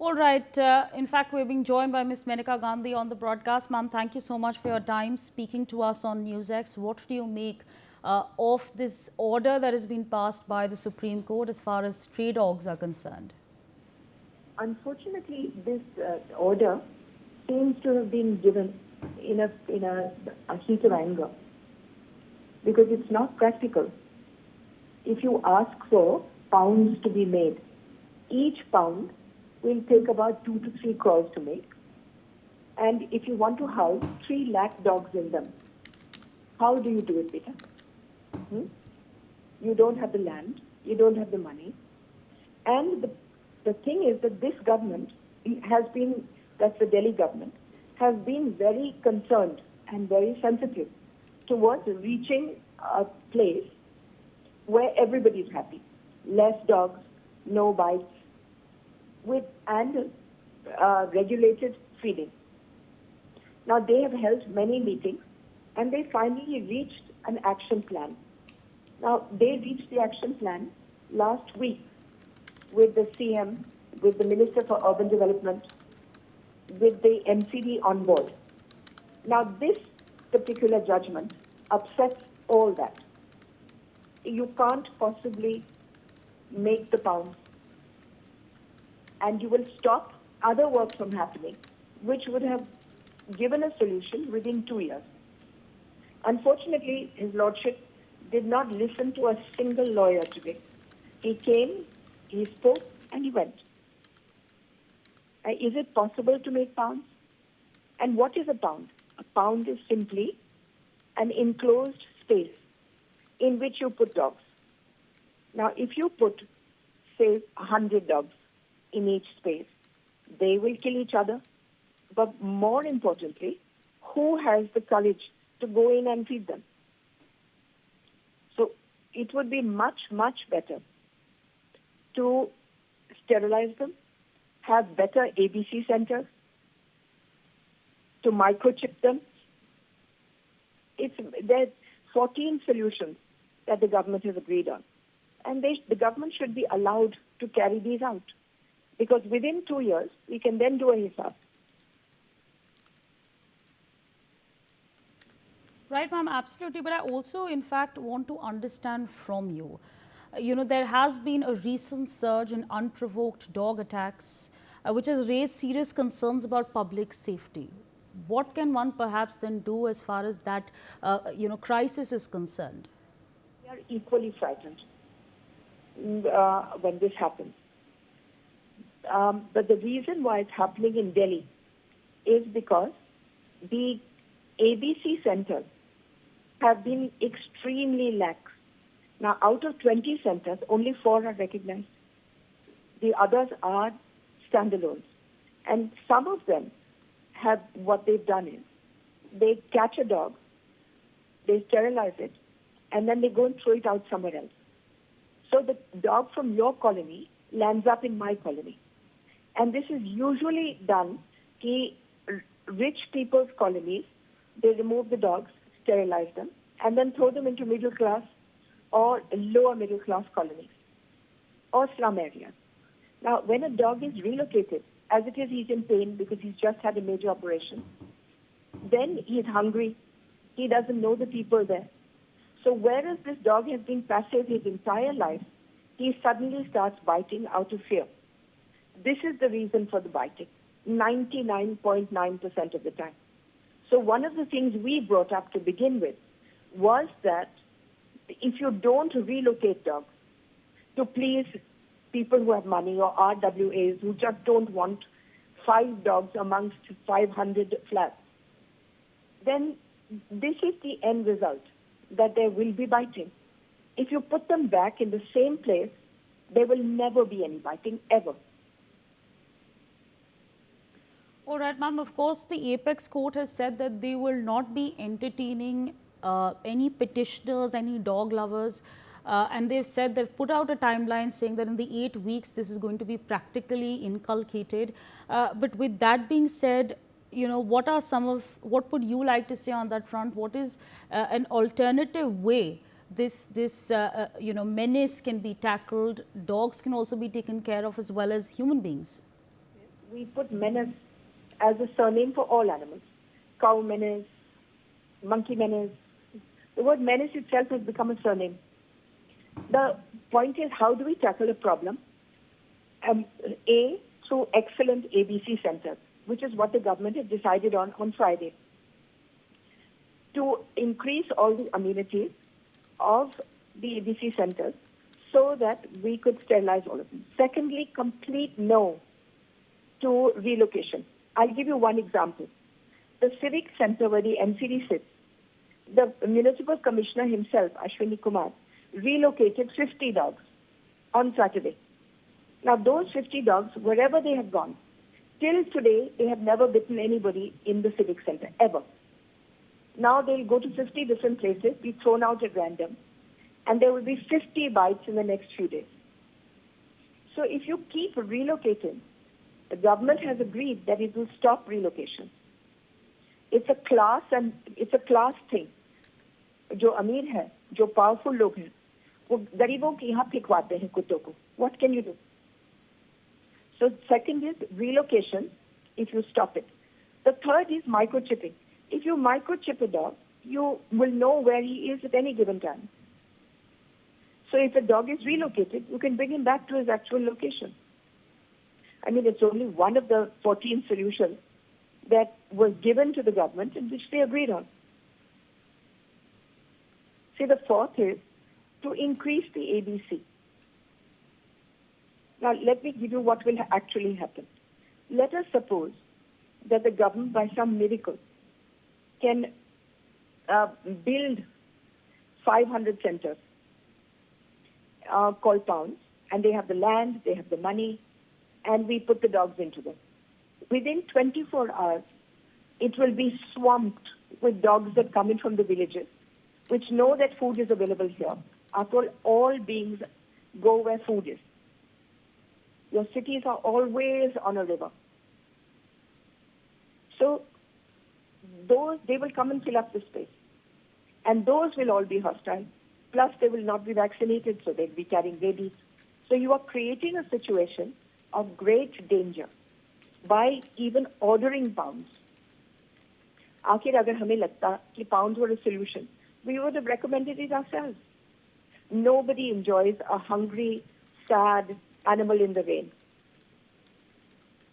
All right. In fact, we're being joined by Ms. Menaka Gandhi on the broadcast. Ma'am, thank you so much for your time speaking to us on NewsX. What do you make of this order that has been passed by the Supreme Court as far as stray dogs are concerned? Unfortunately, this order seems to have been given in a heat of anger because it's not practical. If you ask for pounds to be made, each pound will take about 2 to 3 crores to make. And if you want to house 3 lakh dogs in them, how do you do it, Peter? You don't have the land, you don't have the money. And the thing is that this government has been, that's the Delhi government, has been very concerned and very sensitive towards reaching a place where everybody is happy. Less dogs, no bites, and regulated feeding. Now, they have held many meetings and they finally reached an action plan. Now, they reached the action plan last week with the CM, with the Minister for Urban Development, with the MCD on board. Now, this particular judgment upsets all that. You can't possibly make the pounds, and you will stop other work from happening, which would have given a solution within 2 years. Unfortunately, His Lordship did not listen to a single lawyer today. He came, he spoke, and he went. Is it possible to make pounds? And what is a pound? A pound is simply an enclosed space in which you put dogs. Now, if you put, say, 100 dogs in each space, they will kill each other. But more importantly, who has the courage to go in and feed them? So it would be much, much better to sterilize them, have better ABC centers, to microchip them. There's 14 solutions that the government has agreed on. And the government should be allowed to carry these out. Because within 2 years, we can then do a hisab. Right, ma'am, absolutely. But I also, in fact, want to understand from you. There has been a recent surge in unprovoked dog attacks, which has raised serious concerns about public safety. What can one perhaps then do as far as that, crisis is concerned? We are equally frightened when this happens. But the reason why it's happening in Delhi is because the ABC centers have been extremely lax. Now, out of 20 centers, only 4 are recognized. The others are standalones. And some of them have, what they've done is, they catch a dog, they sterilize it, and then they go and throw it out somewhere else. So the dog from your colony lands up in my colony. And this is usually done in rich people's colonies. They remove the dogs, sterilize them, and then throw them into middle class or lower middle class colonies or slum areas. Now, when a dog is relocated, as it is, he's in pain because he's just had a major operation. Then he's hungry. He doesn't know the people there. So whereas this dog has been passive his entire life, he suddenly starts biting out of fear. This is the reason for the biting, 99.9% of the time. So one of the things we brought up to begin with was that if you don't relocate dogs to please people who have money or RWAs who just don't want 5 dogs amongst 500 flats, then this is the end result, that there will be biting. If you put them back in the same place, there will never be any biting, ever. All right, ma'am. Of course, the Apex Court has said that they will not be entertaining any petitioners, any dog lovers. And they've said they've put out a timeline saying that in the 8 weeks, this is going to be practically inculcated. But with that being said, what would you like to say on that front? What is an alternative way this menace can be tackled? Dogs can also be taken care of as well as human beings. we put menace as a surname for all animals. Cow menace, monkey menace. The word menace itself has become a surname. The point is, how do we tackle a problem? Through excellent ABC centers, which is what the government has decided on Friday, to increase all the amenities of the ABC centers so that we could sterilize all of them. Secondly, complete no to relocation. I'll give you one example. The civic center where the NCD sits, the municipal commissioner himself, Ashwini Kumar, relocated 50 dogs on Saturday. Now, those 50 dogs, wherever they have gone, till today, they have never bitten anybody in the civic center, ever. Now they'll go to 50 different places, be thrown out at random, and there will be 50 bites in the next few days. So if you keep relocating, the government has agreed that it will stop relocation. It's a class thing. जो अमीर है, जो powerful लोग हैं, वो गरीबों की यहाँ फिकवाते हैं कुत्तों को. What can you do? So second is relocation, if you stop it. The third is microchipping. If you microchip a dog, you will know where he is at any given time. So if a dog is relocated, you can bring him back to his actual location. I mean, it's only one of the 14 solutions that was given to the government and which they agreed on. See, the fourth is to increase the ABC. Now, let me give you what will actually happen. Let us suppose that the government, by some miracle, can build 500 centers called pounds, and they have the land, they have the money, and we put the dogs into them. Within 24 hours, it will be swamped with dogs that come in from the villages, which know that food is available here. After all beings go where food is. Your cities are always on a river. So they will come and fill up the space. And those will all be hostile. Plus, they will not be vaccinated, so they'll be carrying rabies. So you are creating a situation of great danger by even ordering pounds. आखिर अगर हमें लगता कि pounds were a solution, we would have recommended it ourselves. Nobody enjoys a hungry, sad animal in the rain.